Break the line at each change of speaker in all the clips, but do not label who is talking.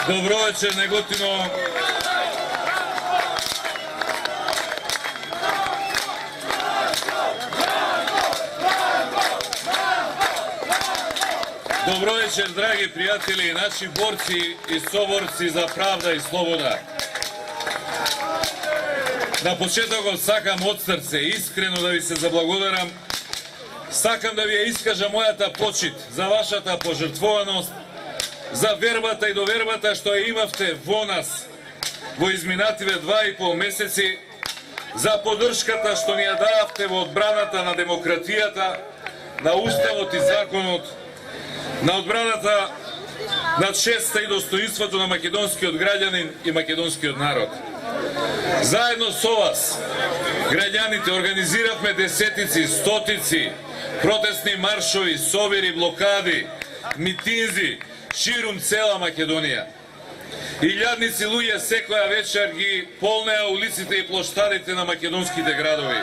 Добро вечер, Неготино. Добро вечер, драги пријатели, наши борци и соборци за правда и слобода. На почетокот сакам од срце искрено да ви се заблагодарам. Сакам да ви ја искажам мојата почит за вашата пожртвуваност, за вербата и довербата што ја имавте во нас во изминативе 2,5 месеци, за поддршката што ни ја дававте во одбраната на демократијата, на уставот и законот, на одбраната на честа и достоинството на македонскиот граѓанин и македонскиот народ. Заедно со вас, граѓаните, организиравме десетици, стотици протестни маршови, собери, блокади, митинзи ширум цела Македонија. Илјадници луѓе секоја вечер ги полнеа улиците и плоштадите на македонските градови.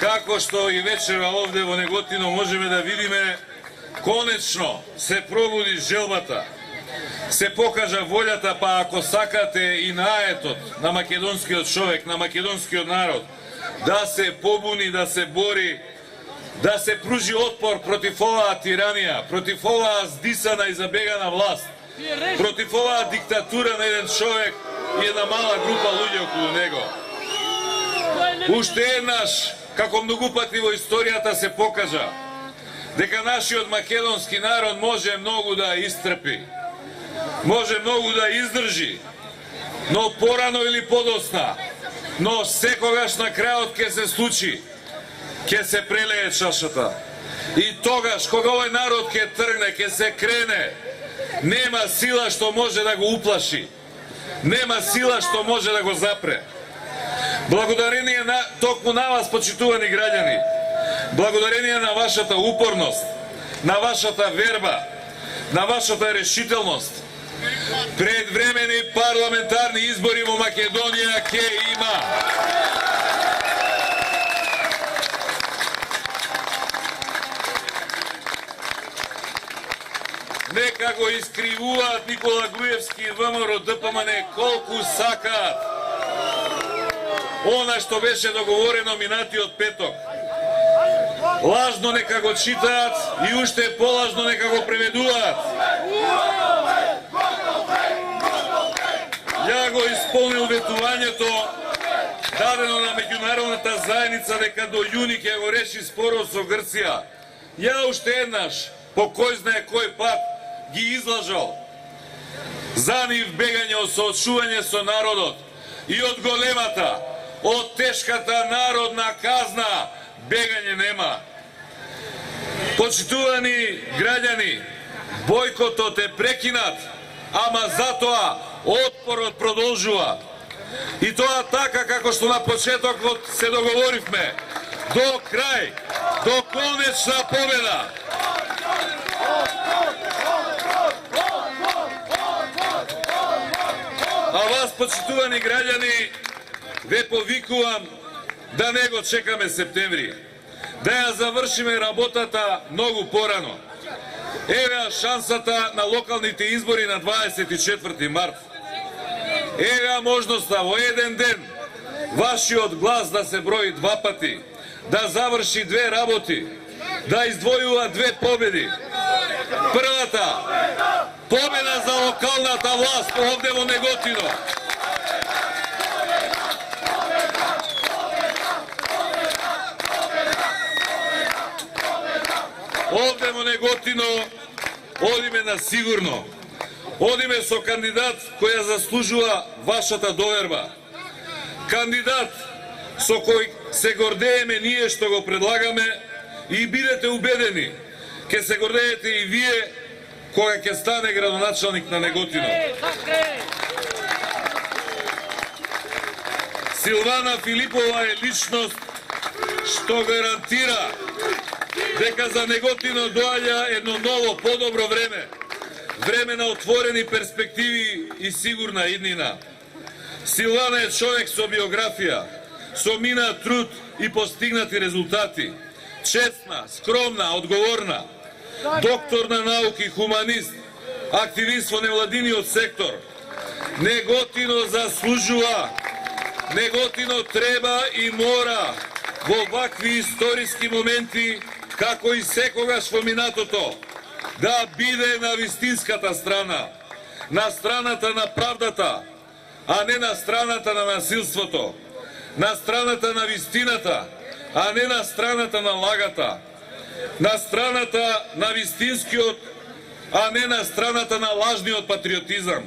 Како што и вечера овде во Неготино можеме да видиме, конечно се пробуди желбата, се покажа волјата, па ако сакате и наетот на македонскиот човек, на македонскиот народ, да се побуни, да се бори, да се пружи отпор против оваа тиранија, против оваа здисана и забегана власт, против оваа диктатура на еден човек и една мала група луѓе околу него. Уште еднаш, како многу пати во историјата се покажа, дека нашиот македонски народ може многу да истрпи, може многу да издржи, но порано или подосна, но секогаш на крајот ќе се случи, ќе се прелее чашата. И тогаш, кога овој народ ќе тргне, ќе се крене, нема сила што може да го уплаши, нема сила што може да го запре. Благодарение на токму на вас, почитувани граѓани, благодарение на вашата упорност, на вашата верба, на вашата решителност, предвремени парламентарни избори во Македонија ќе има. Нека го искривуваат Никола Груевски и ВМРО ДПМН колку сакаат. Она што беше договорено минатиот петок. Лажно нека го читаат и уште полажно нека го преведуваат. Ја го исполнил ветувањето дадено на меѓународната заедница дека до јуни ќе го реши спорот со Грција. Ја уште еднаш, по кој знае кој пат, ги излажал за нив бегање од соочување со народот и од големата, од тешката народна казна бегање нема. Почитувани граѓани, бојкотот е прекинат, ама затоа отпорот продолжува. И тоа така како што на почетокот се договоривме, до крај, до конечна победа. А вас, почитувани граѓани, ве повикувам да не го чекаме септември, да ја завршиме работата многу порано. Еве шансата на локалните избори на 24 март. Еве можноста во еден ден вашиот глас да се брои 2 пати, да заврши 2 работи, да издвојува 2 победи. Првата победа за локалната власт овде во Неготино. Овде во Неготино одиме на сигурно. Одиме со кандидат која заслужува вашата доверба. Кандидат со кој се гордееме ние што го предлагаме и бидете убедени, ќе се гордеете и вие кога ќе стане градоначалник на Неготино. Силвана Филипова е личност што гарантира дека за Неготино доаѓа едно ново, подобро време. Време на отворени перспективи и сигурна иднина. Силвана е човек со биографија, со минат труд и постигнати резултати. Честна, скромна, одговорна. Доктор на науки, хуманист, активист во невладиниот сектор. Неготино заслужува, Неготино треба и мора во вакви историски моменти, како и секогаш во минатото, да биде на вистинската страна, на страната на правдата, а не на страната на насилството, на страната на вистината, а не на страната на лагата, на страната на вистинскиот, а не на страната на лажниот патриотизам.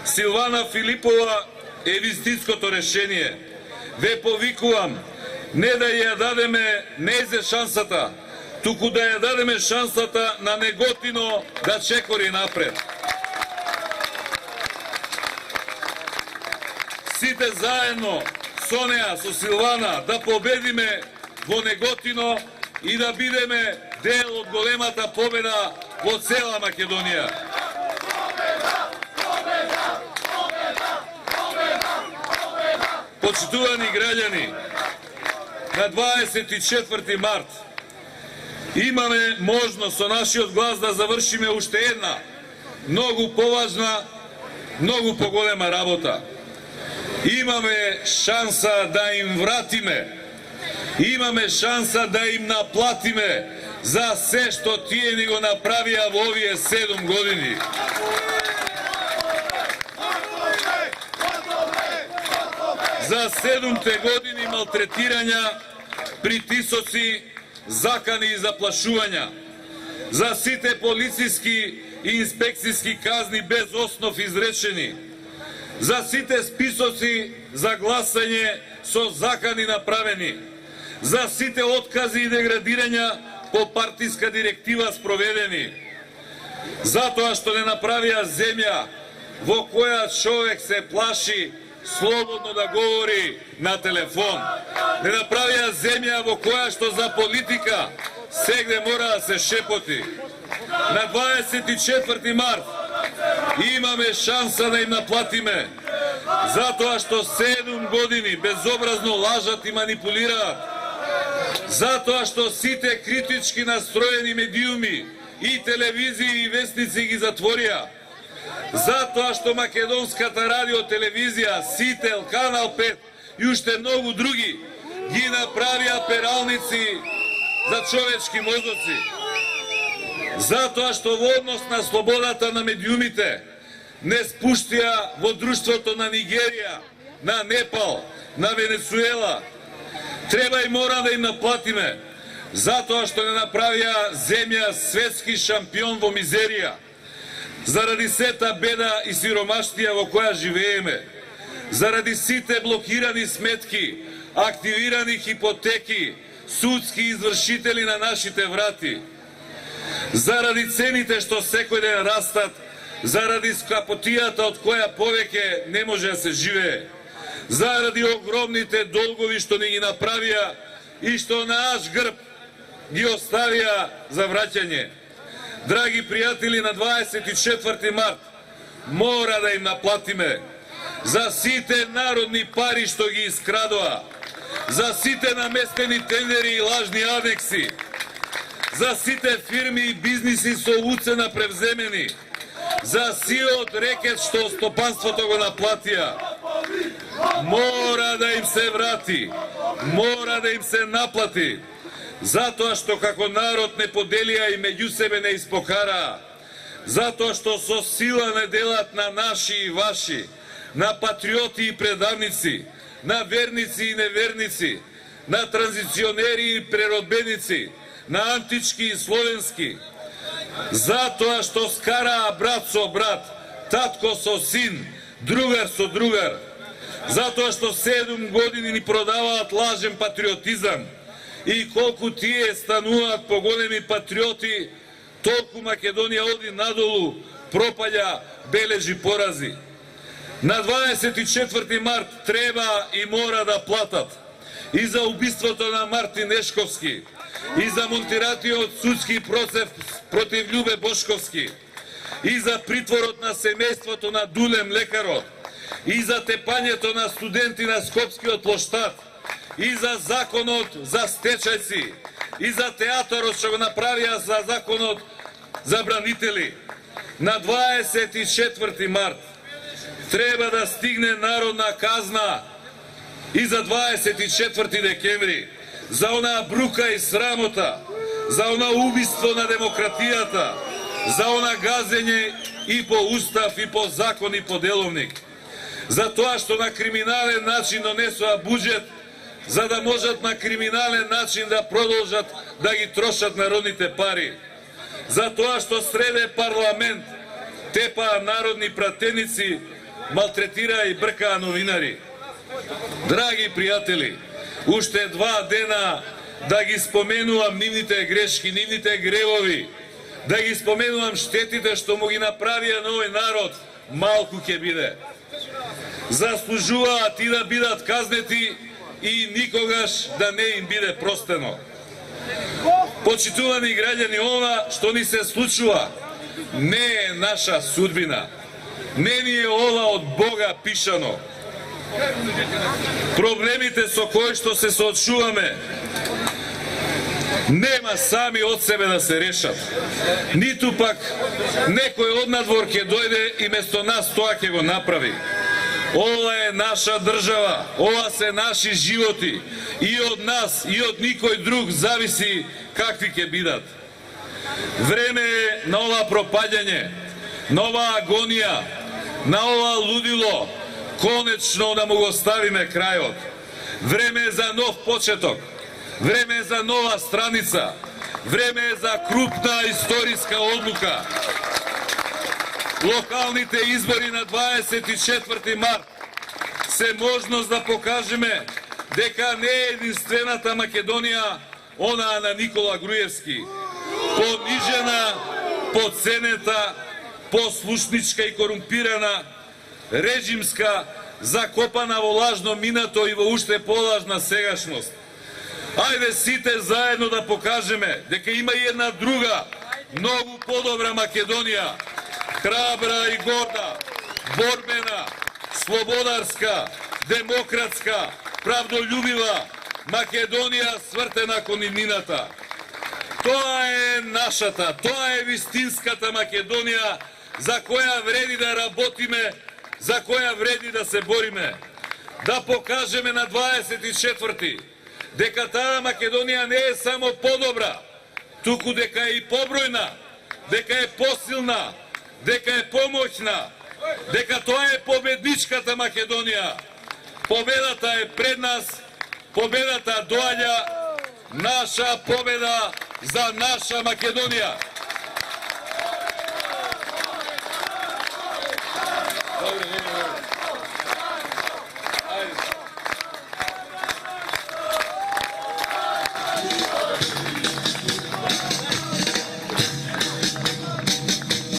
Силвана Филипова е вистинското решение. Ве повикувам, не да ја дадеме не за шансата, туку да ја дадеме шансата на Неготино да чекори напред. Сите заедно со неа, со Силвана, да победиме во Неготино и да бидеме дел од големата победа во цела Македонија. Почитувани граѓани, на 24 март имаме можност со нашиот глас да завршиме уште една многу поважна, многу поголема работа. Имаме шанса да им вратиме, имаме шанса да им наплатиме за се што тие ни го направија во овие 7 години. За 7 години малтретирања, притисоци, закани и заплашувања. За сите полициски и инспекцијски казни без основ изречени. За сите списоци за гласање со закани направени. За сите откази и деградирања по партиска директива спроведени. Затоа што не направија земја во која човек се плаши слободно да говори на телефон. Не направија земја во која што за политика сегде мора да се шепоти. На 24 март имаме шанса да им наплатиме, затоа што 7 години безобразно лажат и манипулираат, затоа што сите критички настроени медиуми и телевизии и вестници ги затворија, затоа што македонската радиотелевизија, Сител, Канал 5 и уште многу други ги направија пералници за човечки мозоци. Затоа што во однос на слободата на медиумите не спуштија во друштвото на Нигерија, на Непал, на Венецуела. Треба и мора да им наплатиме, затоа што не направија земја светски шампион во мизерија. Заради сета беда и сиромаштија во која живееме, заради сите блокирани сметки, активирани хипотеки, судски извршители на нашите врати, заради цените што секој ден растат, заради скапотијата од која повеќе не може да се живее, заради огромните долгови што ни ги направија и што на наш грб ги оставија за враќање. Драги пријатели, на 24 март мора да им наплатиме за сите народни пари што ги искрадоа, за сите наместени тендери и лажни анекси, за сите фирми и бизниси со уцена превземени, за сиот рекет што стопанството го наплатија. Мора да им се врати, мора да им се наплати. затоа што како народ не поделија и меѓу себе не испокараа, затоа што со сила не делат на наши и ваши, на патриоти и предавници, на верници и неверници, на транзиционери и преродбеници, на антички и словенски, затоа што скараа брат со брат, татко со син, другар со другар, затоа што 7 години ни продаваат лажен патриотизам и колку тие стануваат поголеми патриоти, толку Македонија оди надолу, пропаѓа, бележи порази. На 24 март треба и мора да платат и за убиството на Мартин Ешковски, и за монтиратиот судски процес против Љубе Бошковски, и за притворот на семејството на Дулем лекарот, и за тепањето на студенти на Скопскиот плоштад, и за законот за стечајци, и за театарот што го направија за законот за бранители. На 24 март треба да стигне народна казна и за 24 декември, за онаа брука и срамота, за она убиство на демократијата, за она газење и по устав, и по закон, и по деловник, за тоа што на криминален начин донесоа буџет, за да можат на криминален начин да продолжат да ги трошат народните пари, за тоа што среде парламент тепаа народни пратеници, малтретираа и бркаа новинари. Драги пријатели, уште 2 дена да ги споменувам нивните грешки, нивните гревови, да ги споменувам штетите што му ги направија на овој народ, малку ќе биде. Заслужуваат и да бидат казнети и никогаш да не им биде простено. Почитувани граѓани, ова што ни се случува не е наша судбина. Не ни е ова од Бога пишано. Проблемите со кои што се соочуваме нема сами од себе да се решат. Ниту пак некој од надвор ќе дојде и место нас тоа ќе го направи. Ова е наша држава, ова се наши животи и од нас и од никој друг зависи какви ќе бидат. Време е на ова пропаѓање, на оваа агонија, на ова лудило, конечно да му го ставиме крајот. Време е за нов почеток, време е за нова страница, време е за крупна историска одлука. Локалните избори на 24 март се можност да покажеме дека не е единствената Македонија онаа на Никола Груевски. Понижена, подценета, послушничка и корумпирана, режимска, закопана во лажно минато и во уште полажна сегашност. Ајде сите заедно да покажеме дека има и една друга, многу подобра Македонија, храбра и горда, борбена, слободарска, демократска, правдолюбива Македонија свртена кон нивнината. Тоа е нашата, тоа е вистинската Македонија за која вреди да работиме, за која вреди да се бориме. Да покажеме на 24 дека таа Македонија не е само подобра, туку дека е и побројна, дека е посилна, дека е помоćна, дека тоа е победничката Македонија. Победата е пред нас, победата доаѓа, наша победа за наша Македонија.